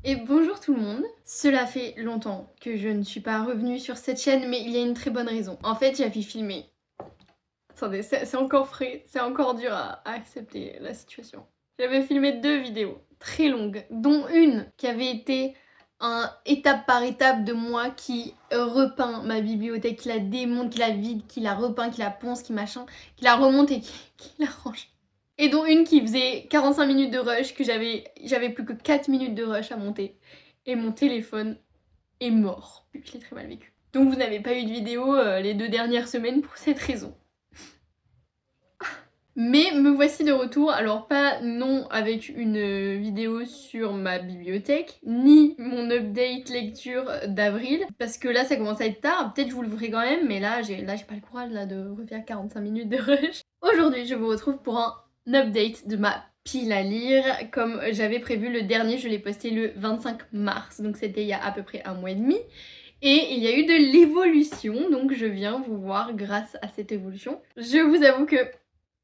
Et bonjour tout le monde. Cela fait longtemps que je ne suis pas revenue sur cette chaîne, mais il y a une très bonne raison. En fait, j'avais filmé. Attendez, c'est encore frais, c'est encore dur à accepter la situation. J'avais filmé 2 vidéos très longues, dont une qui avait été un étape par étape de moi qui repeint ma bibliothèque, qui la démonte, qui la vide, qui la repeint, qui la ponce, qui machin, qui la remonte et qui la range. Et dont une qui faisait 45 minutes de rush, que j'avais plus que 4 minutes de rush à monter. Et mon téléphone est mort. Je l'ai très mal vécu. Donc vous n'avez pas eu de vidéo les 2 dernières semaines pour cette raison. Mais me voici de retour, alors pas non avec une vidéo sur ma bibliothèque, ni mon update lecture d'avril, parce que là ça commence à être tard, peut-être je vous le ferai quand même, mais là j'ai pas le courage là, de refaire 45 minutes de rush. Aujourd'hui je vous retrouve pour un update de ma pile à lire, comme j'avais prévu. Le dernier je l'ai posté le 25 mars, donc c'était il y a à peu près un mois et demi. Et il y a eu de l'évolution, donc je viens vous voir grâce à cette évolution. Je vous avoue que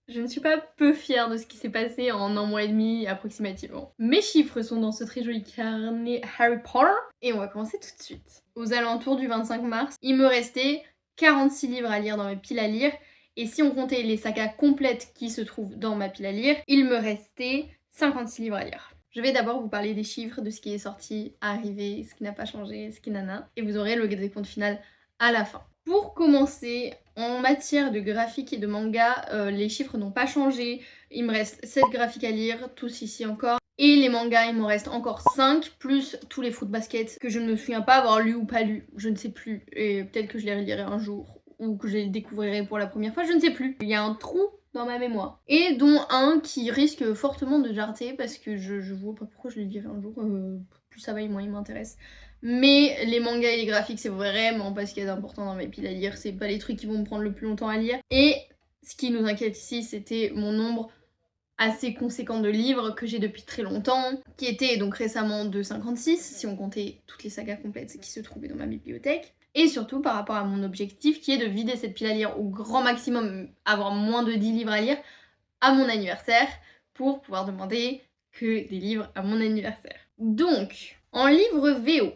je ne suis pas peu fière de ce qui s'est passé en un mois et demi approximativement. Mes chiffres sont dans ce très joli carnet Harry Potter et on va commencer tout de suite. Aux alentours du 25 mars, il me restait 46 livres à lire dans mes piles à lire et si on comptait les sagas complètes qui se trouvent dans ma pile à lire, il me restait 56 livres à lire. Je vais d'abord vous parler des chiffres, de ce qui est sorti, arrivé, ce qui n'a pas changé, ce qui nana, et vous aurez le décompte final à la fin. Pour commencer, en matière de graphique et de manga, les chiffres n'ont pas changé. Il me reste 7 graphiques à lire, tous ici encore. Et les mangas, il m'en reste encore 5, plus tous les Fruit Basket que je ne me souviens pas avoir lu ou pas lu. Je ne sais plus. Et peut-être que je les relirai un jour, ou que je les découvrirai pour la première fois, je ne sais plus. Il y a un trou dans ma mémoire. Et dont un qui risque fortement de jarter, parce que je vois pas pourquoi je les lirai un jour. Plus ça va, moins il m'intéresse. Mais les mangas et les graphiques, c'est vraiment pas ce qu'il y a d'important dans mes piles à lire. C'est pas les trucs qui vont me prendre le plus longtemps à lire. Et ce qui nous inquiète ici, c'était mon nombre assez conséquent de livres que j'ai depuis très longtemps, qui était donc récemment de 56, si on comptait toutes les sagas complètes qui se trouvaient dans ma bibliothèque. Et surtout par rapport à mon objectif, qui est de vider cette pile à lire au grand maximum, avoir moins de 10 livres à lire, à mon anniversaire, pour pouvoir demander que des livres à mon anniversaire. Donc, en livre VO,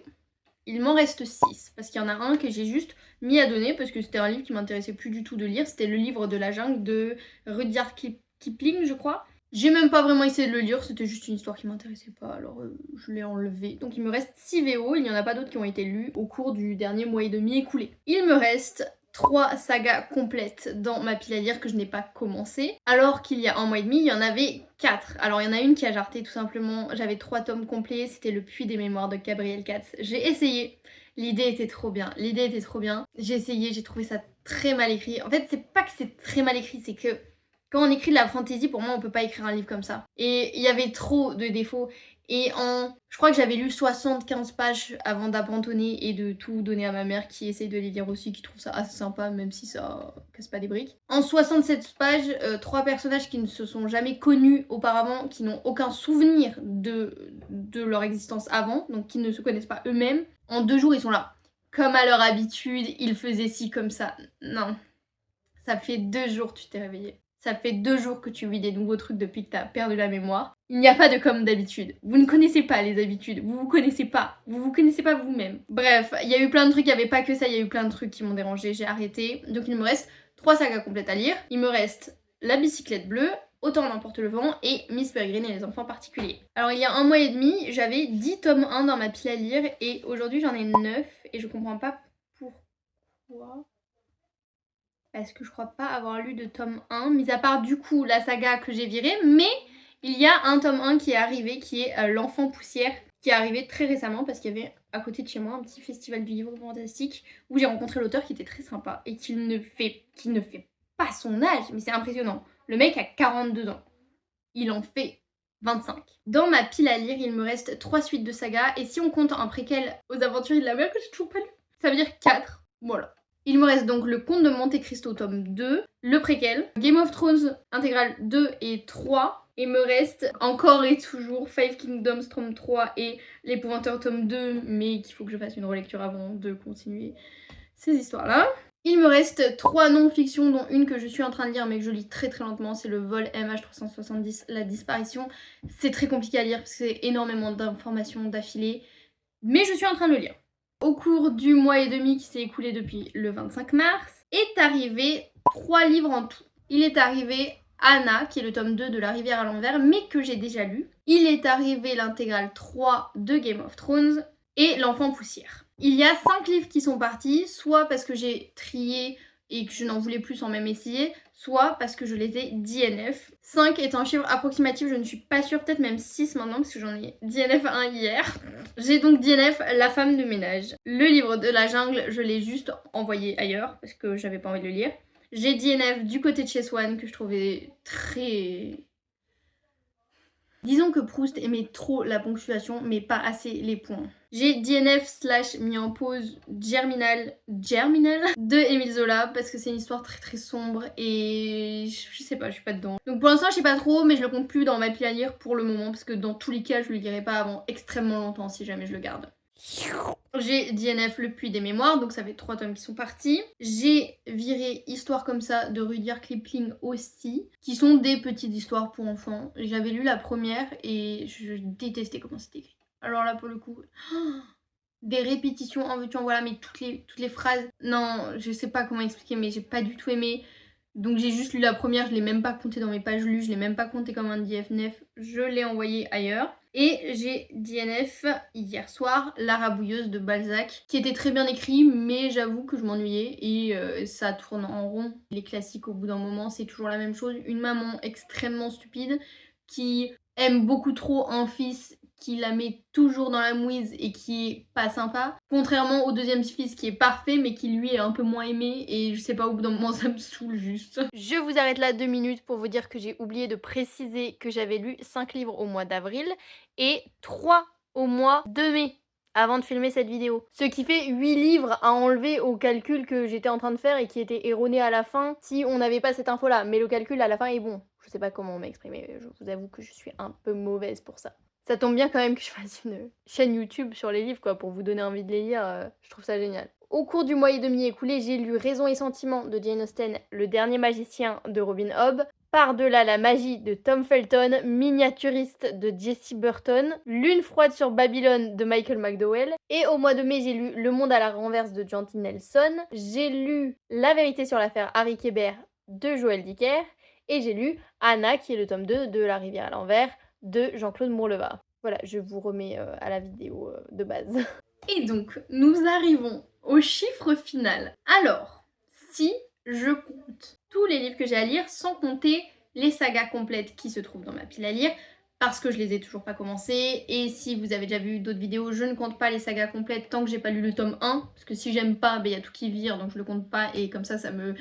il m'en reste 6, parce qu'il y en a un que j'ai juste mis à donner, parce que c'était un livre qui m'intéressait plus du tout de lire. C'était le livre de la jungle de Rudyard Kipling, je crois. J'ai même pas vraiment essayé de le lire, c'était juste une histoire qui m'intéressait pas, alors je l'ai enlevé. Donc il me reste 6 VO, il n'y en a pas d'autres qui ont été lus au cours du dernier mois et demi écoulé. Il me reste 3 sagas complètes dans ma pile à lire que je n'ai pas commencé, alors qu'il y a un mois et demi, il y en avait 4. Alors il y en a une qui a jarté tout simplement, j'avais 3 tomes complets, c'était Le Puits des Mémoires de Gabriel Katz. J'ai essayé, l'idée était trop bien, j'ai essayé, j'ai trouvé ça très mal écrit. En fait, c'est pas que c'est très mal écrit, c'est que quand on écrit de la fantasy, pour moi, on peut pas écrire un livre comme ça. Et il y avait trop de défauts. Et je crois que j'avais lu 75 pages avant d'abandonner et de tout donner à ma mère qui essaye de les lire aussi, qui trouve ça assez sympa, même si ça casse pas des briques. En 67 pages, 3 personnages qui ne se sont jamais connus auparavant, qui n'ont aucun souvenir de leur existence avant, donc qui ne se connaissent pas eux-mêmes. En 2 jours, ils sont là. Comme à leur habitude, ils faisaient ci comme ça. Non. Ça fait 2 jours que tu t'es réveillé. Ça fait 2 jours que tu vis des nouveaux trucs depuis que t'as perdu la mémoire. Il n'y a pas de comme d'habitude. Vous ne connaissez pas les habitudes. Vous vous connaissez pas. Vous vous connaissez pas vous-même. Bref, il y a eu plein de trucs, il n'y avait pas que ça, il y a eu plein de trucs qui m'ont dérangé. J'ai arrêté. Donc il me reste 3 sagas complètes à lire. Il me reste La bicyclette bleue, Autant n'emporte le vent et Miss Peregrine et les enfants particuliers. Alors il y a un mois et demi, j'avais 10 tomes 1 dans ma pile à lire et aujourd'hui j'en ai 9 et je comprends pas pourquoi. Parce que je crois pas avoir lu de tome 1, mis à part du coup la saga que j'ai virée, mais il y a un tome 1 qui est arrivé, qui est L'Enfant Poussière, qui est arrivé très récemment parce qu'il y avait à côté de chez moi un petit festival du livre fantastique où j'ai rencontré l'auteur qui était très sympa et qui ne fait pas son âge, mais c'est impressionnant. Le mec a 42 ans. Il en fait 25. Dans ma pile à lire, il me reste 3 suites de sagas et si on compte un préquel aux Aventuriers de la Mer que j'ai toujours pas lu, ça veut dire 4. Voilà. Il me reste donc Le Comte de Monte Cristo tome 2, le préquel, Game of Thrones intégrale 2 et 3. Il me reste encore et toujours Five Kingdoms tome 3 et L'Épouvanteur tome 2, mais qu'il faut que je fasse une relecture avant de continuer ces histoires-là. Il me reste 3 non-fictions, dont une que je suis en train de lire mais que je lis très très lentement, c'est le vol MH370, la disparition. C'est très compliqué à lire parce que c'est énormément d'informations d'affilée, mais je suis en train de le lire. Au cours du mois et demi qui s'est écoulé depuis le 25 mars, est arrivé 3 livres en tout. Il est arrivé Anna, qui est le tome 2 de La Rivière à l'envers, mais que j'ai déjà lu. Il est arrivé l'intégrale 3 de Game of Thrones et L'Enfant Poussière. Il y a 5 livres qui sont partis, soit parce que j'ai trié et que je n'en voulais plus sans même essayer, soit parce que je les ai DNF. 5 est un chiffre approximatif, je ne suis pas sûre, peut-être même 6 maintenant, parce que j'en ai DNF 1 hier. J'ai donc DNF La femme de ménage. Le livre de la jungle, je l'ai juste envoyé ailleurs, parce que j'avais pas envie de le lire. J'ai DNF Du côté de chez Swan, que je trouvais très... Disons que Proust aimait trop la ponctuation, mais pas assez les points. J'ai DNF / mis en pause Germinal de Émile Zola, parce que c'est une histoire très très sombre et je sais pas, je suis pas dedans. Donc pour l'instant je sais pas trop, mais je le compte plus dans ma pile à lire pour le moment, parce que dans tous les cas je le lirai pas avant extrêmement longtemps si jamais je le garde. J'ai DNF Le Puits des Mémoires, donc ça fait 3 tomes qui sont partis. J'ai viré Histoire comme ça de Rudyard Kipling aussi, qui sont des petites histoires pour enfants. J'avais lu la première et je détestais comment c'était écrit. Alors là pour le coup, des répétitions en veux-tu en voilà, mais toutes les phrases, non, je sais pas comment expliquer, mais j'ai pas du tout aimé. Donc j'ai juste lu la première, je l'ai même pas compté dans mes pages lues, je l'ai même pas compté comme un DNF, je l'ai envoyé ailleurs. Et j'ai DNF hier soir La Rabouilleuse de Balzac, qui était très bien écrit, mais j'avoue que je m'ennuyais et ça tourne en rond. Les classiques au bout d'un moment, c'est toujours la même chose. Une maman extrêmement stupide qui aime beaucoup trop un fils qui la met toujours dans la mouise et qui est pas sympa. Contrairement au deuxième fils qui est parfait mais qui lui est un peu moins aimé et je sais pas, au bout d'un moment ça me saoule juste. Je vous arrête là 2 minutes pour vous dire que j'ai oublié de préciser que j'avais lu 5 livres au mois d'avril et 3 au mois de mai avant de filmer cette vidéo. Ce qui fait 8 livres à enlever au calcul que j'étais en train de faire et qui était erroné à la fin si on n'avait pas cette info là. Mais le calcul à la fin est bon. Je sais pas comment m'exprimer, je vous avoue que je suis un peu mauvaise pour ça. Ça tombe bien quand même que je fasse une chaîne YouTube sur les livres quoi, pour vous donner envie de les lire, je trouve ça génial. Au cours du mois et demi écoulé, j'ai lu Raison et Sentiment de Jane Austen, Le Dernier Magicien de Robin Hobb, Par-delà la magie de Tom Felton, Miniaturiste de Jessie Burton, Lune froide sur Babylone de Michael McDowell, et au mois de mai j'ai lu Le Monde à la renverse de Janty Nelson, j'ai lu La vérité sur l'affaire Harry Kébert de Joël Dicker, et j'ai lu Anna qui est le tome 2 de La Rivière à l'envers de Jean-Claude Mourleva. Voilà, je vous remets à la vidéo de base. Et donc, nous arrivons au chiffre final. Alors, si je compte tous les livres que j'ai à lire, sans compter les sagas complètes qui se trouvent dans ma pile à lire, parce que je les ai toujours pas commencées, et si vous avez déjà vu d'autres vidéos, je ne compte pas les sagas complètes tant que j'ai pas lu le tome 1, parce que si j'aime pas, il y a tout qui vire, donc je le compte pas, et comme ça me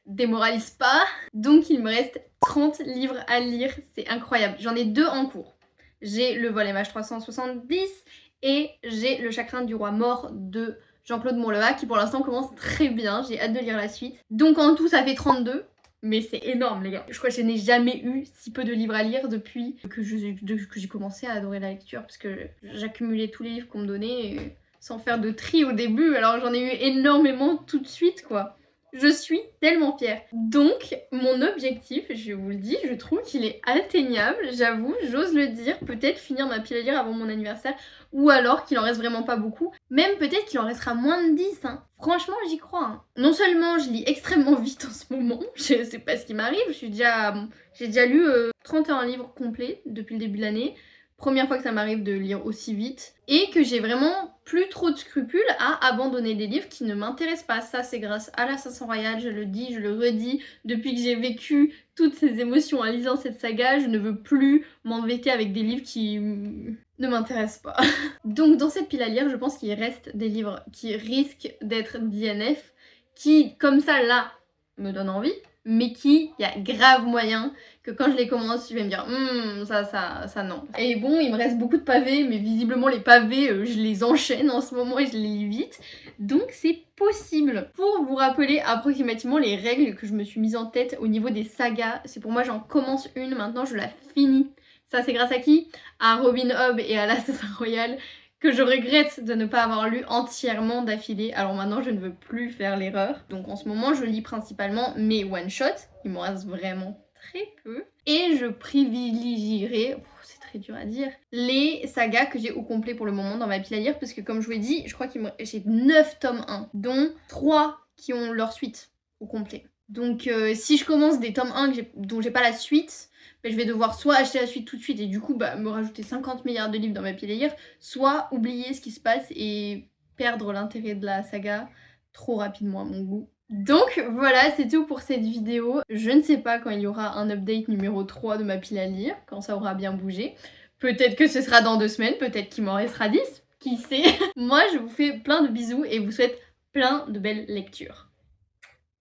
démoralise pas. Donc il me reste 30 livres à lire, c'est incroyable. J'en ai 2 en cours. J'ai le vol MH370 et j'ai Le Chagrin du roi mort de Jean-Claude Mourleva qui pour l'instant commence très bien, j'ai hâte de lire la suite. Donc en tout ça fait 32, mais c'est énorme les gars. Je crois que je n'ai jamais eu si peu de livres à lire depuis que j'ai commencé à adorer la lecture, parce que j'accumulais tous les livres qu'on me donnait sans faire de tri au début, alors j'en ai eu énormément tout de suite quoi. Je suis tellement fière. Donc, mon objectif, je vous le dis, je trouve qu'il est atteignable, j'avoue, j'ose le dire. Peut-être finir ma pile à lire avant mon anniversaire, ou alors qu'il en reste vraiment pas beaucoup. Même peut-être qu'il en restera moins de 10, hein. Franchement, j'y crois. Hein. Non seulement je lis extrêmement vite en ce moment, je sais pas ce qui m'arrive, j'ai déjà lu 31 livres complets depuis le début de l'année. Première fois que ça m'arrive de lire aussi vite, et que j'ai vraiment plus trop de scrupules à abandonner des livres qui ne m'intéressent pas. Ça c'est grâce à l'Assassin Royal, je le dis, je le redis, depuis que j'ai vécu toutes ces émotions en lisant cette saga, je ne veux plus m'embêter avec des livres qui ne m'intéressent pas. Donc dans cette pile à lire, je pense qu'il reste des livres qui risquent d'être DNF, qui comme ça là me donnent envie, mais il y a grave moyen que quand je les commence, je vais me dire ça non. Et bon, il me reste beaucoup de pavés, mais visiblement les pavés, je les enchaîne en ce moment et je les lis vite. Donc c'est possible. Pour vous rappeler approximativement les règles que je me suis mise en tête au niveau des sagas, c'est pour moi j'en commence une, maintenant je la finis. Ça c'est grâce à qui? À Robin Hobb et à l'Assassin Royal, que je regrette de ne pas avoir lu entièrement d'affilée. Alors maintenant, je ne veux plus faire l'erreur. Donc en ce moment, je lis principalement mes one-shots. Il m'en reste vraiment très peu. Et je privilégierai, c'est très dur à dire, les sagas que j'ai au complet pour le moment dans ma pile à lire. Parce que comme je vous l'ai dit, je crois que j'ai 9 tomes 1, dont 3 qui ont leur suite au complet. Donc si je commence des tomes 1 dont j'ai pas la suite, je vais devoir soit acheter la suite tout de suite et du coup me rajouter 50 milliards de livres dans ma pile à lire, soit oublier ce qui se passe et perdre l'intérêt de la saga trop rapidement à mon goût. Donc voilà, c'est tout pour cette vidéo. Je ne sais pas quand il y aura un update numéro 3 de ma pile à lire, quand ça aura bien bougé. Peut-être que ce sera dans 2 semaines, peut-être qu'il m'en restera 10, qui sait. Moi je vous fais plein de bisous et vous souhaite plein de belles lectures.